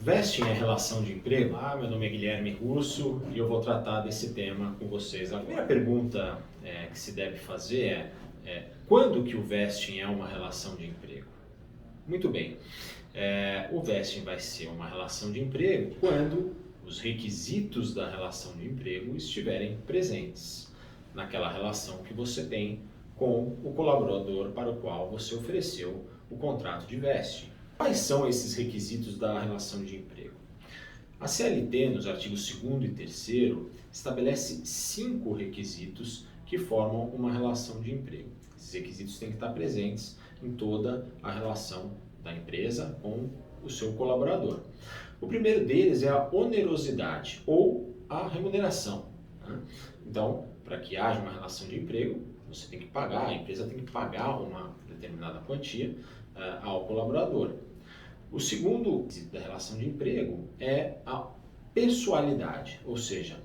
Vesting é relação de emprego? Meu nome é Guilherme Russo e eu vou tratar desse tema com vocês agora. A primeira pergunta que se deve fazer é quando que o vesting é uma relação de emprego? Muito bem, o vesting vai ser uma relação de emprego quando os requisitos da relação de emprego estiverem presentes naquela relação que você tem com o colaborador para o qual você ofereceu o contrato de vesting. Quais são esses requisitos da relação de emprego? A CLT, nos artigos 2º e 3º, estabelece 5 requisitos que formam uma relação de emprego. Esses requisitos têm que estar presentes em toda a relação da empresa com o seu colaborador. O primeiro deles é a onerosidade ou a remuneração. Então, para que haja uma relação de emprego, você tem que pagar, a empresa tem que pagar uma determinada quantia ao colaborador. O segundo requisito da relação de emprego é a pessoalidade, ou seja,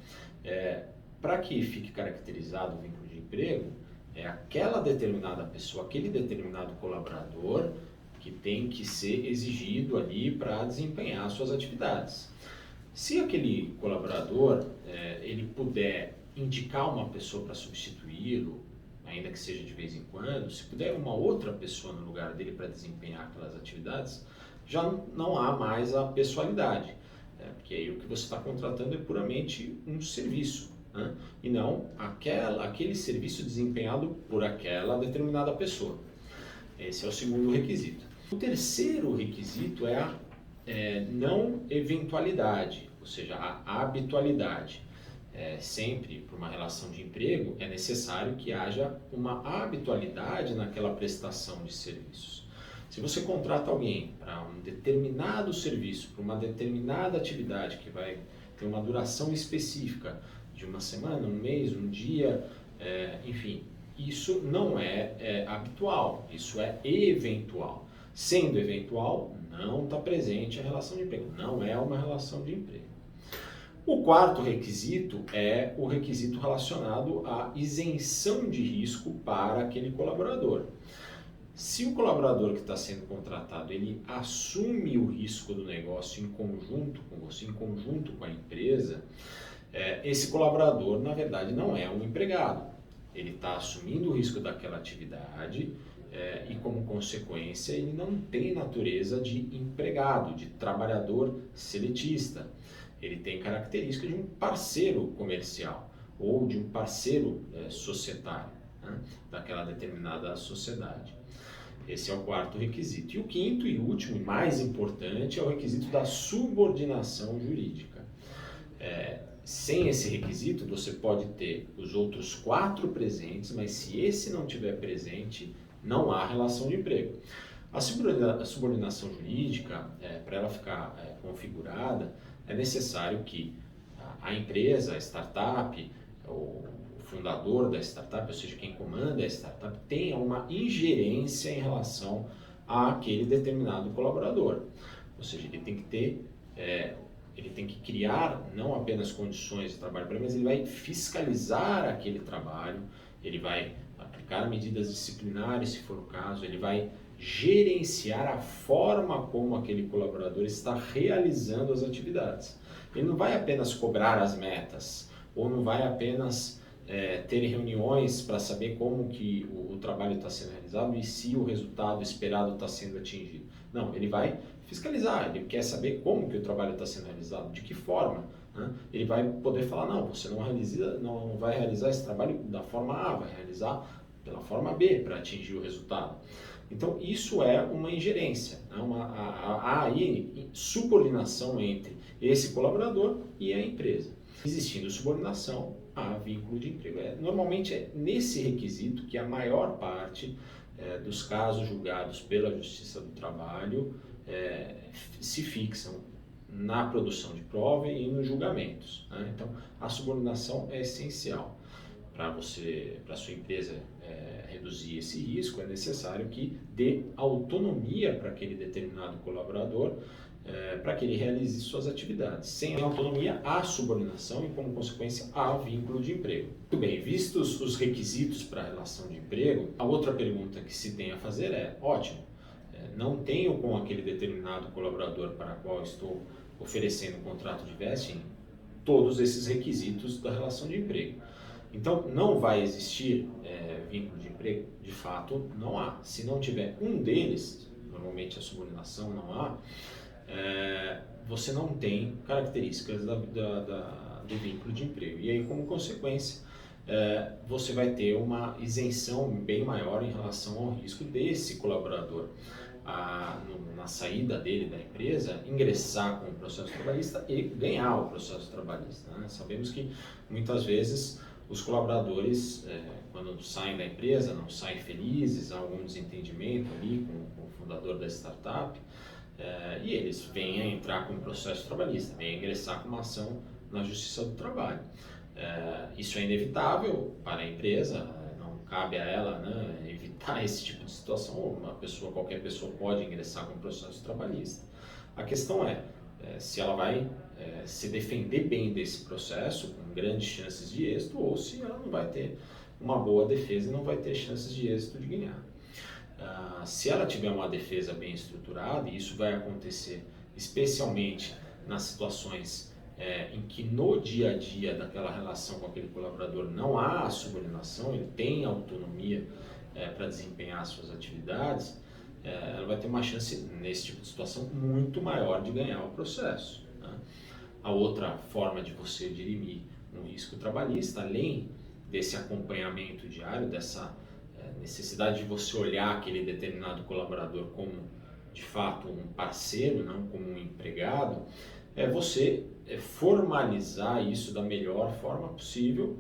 para que fique caracterizado o vínculo de emprego, é aquela determinada pessoa, aquele determinado colaborador que tem que ser exigido ali para desempenhar suas atividades. Se aquele colaborador ele puder indicar uma pessoa para substituí-lo, ainda que seja de vez em quando, se puder uma outra pessoa no lugar dele para desempenhar aquelas atividades, já não há mais a pessoalidade, porque aí o que você está contratando é puramente um serviço, e não aquele serviço desempenhado por aquela determinada pessoa. Esse é o segundo requisito. O terceiro requisito é a não eventualidade, ou seja, a habitualidade. Sempre, para uma relação de emprego, é necessário que haja uma habitualidade naquela prestação de serviços. Se você contrata alguém para um determinado serviço, para uma determinada atividade que vai ter uma duração específica de uma semana, um mês, um dia, enfim, isso não é habitual, isso é eventual. Sendo eventual, não está presente a relação de emprego, não é uma relação de emprego. O quarto requisito é o requisito relacionado à isenção de risco para aquele colaborador. Se o colaborador que está sendo contratado, ele assume o risco do negócio em conjunto com você, em conjunto com a empresa, esse colaborador, na verdade, não é um empregado. Ele está assumindo o risco daquela atividade e, como consequência, ele não tem natureza de empregado, de trabalhador seletista. Ele tem características de um parceiro comercial ou de um parceiro societário, daquela determinada sociedade. Esse é o quarto requisito. E o quinto e último e mais importante é o requisito da subordinação jurídica. Sem esse requisito, você pode ter os outros 4 presentes, mas se esse não estiver presente, não há relação de emprego. A subordinação jurídica, para ela ficar configurada, é necessário que a empresa, a startup, o fundador da startup, ou seja, quem comanda a startup, tenha uma ingerência em relação àquele determinado colaborador. Ou seja, ele tem que ter, ele tem que criar não apenas condições de trabalho para ele, mas ele vai fiscalizar aquele trabalho, ele vai aplicar medidas disciplinares, se for o caso, ele vai gerenciar a forma como aquele colaborador está realizando as atividades. Ele não vai apenas cobrar as metas, ou não vai apenas ter reuniões para saber como que o trabalho está sendo realizado e se o resultado esperado está sendo atingido. Não, ele vai fiscalizar, ele quer saber como que o trabalho está sendo realizado, de que forma. Ele vai poder falar, não, você não vai realizar esse trabalho da forma A, vai realizar pela forma B para atingir o resultado. Então, isso é uma ingerência, há aí subordinação entre esse colaborador e a empresa. Existindo subordinação, há vínculo de emprego. Normalmente é nesse requisito que a maior parte dos casos julgados pela Justiça do Trabalho se fixam na produção de prova e nos julgamentos. Então, a subordinação é essencial. Para a sua empresa reduzir esse risco, é necessário que dê autonomia para aquele determinado colaborador para que ele realize suas atividades. Sem autonomia, há subordinação e, como consequência, há vínculo de emprego. Muito bem, vistos os requisitos para a relação de emprego, a outra pergunta que se tem a fazer é, ótimo, não tenho com aquele determinado colaborador para qual estou oferecendo um contrato de vesting todos esses requisitos da relação de emprego. Então, não vai existir vínculo de emprego? De fato, não há. Se não tiver um deles, normalmente a subordinação não há, você não tem características do vínculo de emprego. E aí, como consequência, você vai ter uma isenção bem maior em relação ao risco desse colaborador, na saída dele da empresa, ingressar com o processo trabalhista e ganhar o processo trabalhista, né? Sabemos que muitas vezes os colaboradores, quando saem da empresa, não saem felizes, há algum desentendimento ali com o fundador da startup, e eles vêm a entrar com o processo trabalhista, vêm a ingressar com uma ação na Justiça do Trabalho. Isso é inevitável para a empresa, não cabe a ela, né, evitar esse tipo de situação. Qualquer pessoa pode ingressar com o processo trabalhista. A questão se ela vai se defender bem desse processo, com grandes chances de êxito, ou se ela não vai ter uma boa defesa e não vai ter chances de êxito de ganhar. Se ela tiver uma defesa bem estruturada, e isso vai acontecer especialmente nas situações em que no dia a dia daquela relação com aquele colaborador não há subordinação, ele tem autonomia para desempenhar suas atividades, ela vai ter uma chance, nesse tipo de situação, muito maior de ganhar o processo, né? A outra forma de você dirimir um risco trabalhista, além desse acompanhamento diário, dessa necessidade de você olhar aquele determinado colaborador como, de fato, um parceiro, não como um empregado, você formalizar isso da melhor forma possível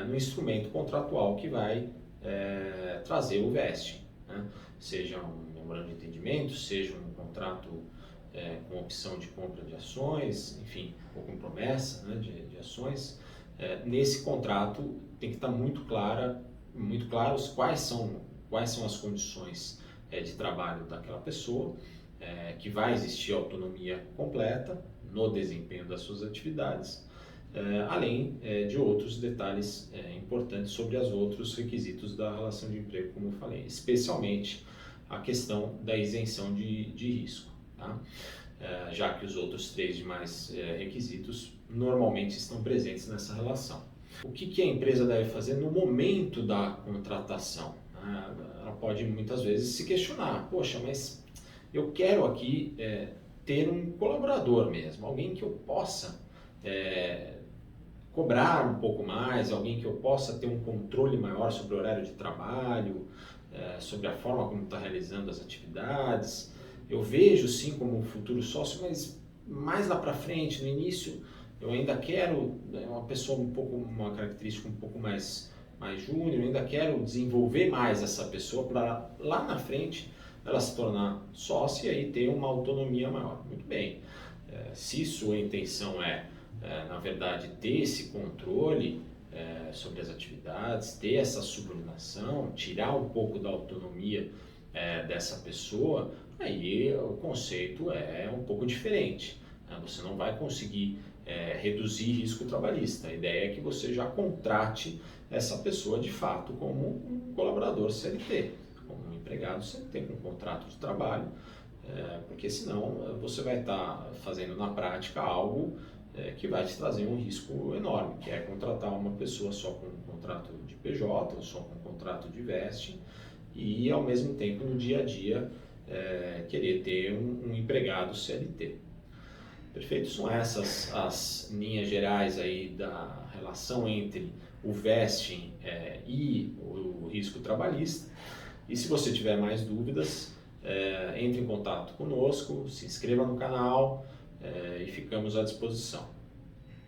no instrumento contratual que vai trazer o vesting, né? Seja um memorando de entendimento, seja um contrato com opção de compra de ações, enfim, ou com promessa, né, de ações. Nesse contrato tem que estar muito claros quais são as condições de trabalho daquela pessoa, que vai existir autonomia completa no desempenho das suas atividades, além de outros detalhes importantes sobre os outros requisitos da relação de emprego, como eu falei, especialmente a questão da isenção de risco, tá? Já que os outros 3 demais requisitos normalmente estão presentes nessa relação. O que a empresa deve fazer no momento da contratação? Ela pode muitas vezes se questionar, poxa, mas eu quero aqui ter um colaborador mesmo, alguém que eu possa cobrar um pouco mais, alguém que eu possa ter um controle maior sobre o horário de trabalho, sobre a forma como está realizando as atividades. Eu vejo sim como um futuro sócio, mas mais lá para frente, no início, eu ainda quero uma pessoa uma característica um pouco mais júnior, eu ainda quero desenvolver mais essa pessoa para lá na frente ela se tornar sócia e ter uma autonomia maior. Muito bem, se sua intenção na verdade, ter esse controle sobre as atividades, ter essa subordinação, tirar um pouco da autonomia dessa pessoa, aí o conceito é um pouco diferente. Você não vai conseguir reduzir risco trabalhista. A ideia é que você já contrate essa pessoa de fato como um colaborador CLT, como um empregado CLT com um contrato de trabalho, porque senão você vai estar fazendo na prática algo que vai te trazer um risco enorme, que é contratar uma pessoa só com um contrato de PJ, ou só com um contrato de vesting, e ao mesmo tempo no dia a dia querer ter um empregado CLT. Perfeito? São essas as linhas gerais aí da relação entre o vesting e o risco trabalhista. E se você tiver mais dúvidas, entre em contato conosco, se inscreva no canal e ficamos à disposição.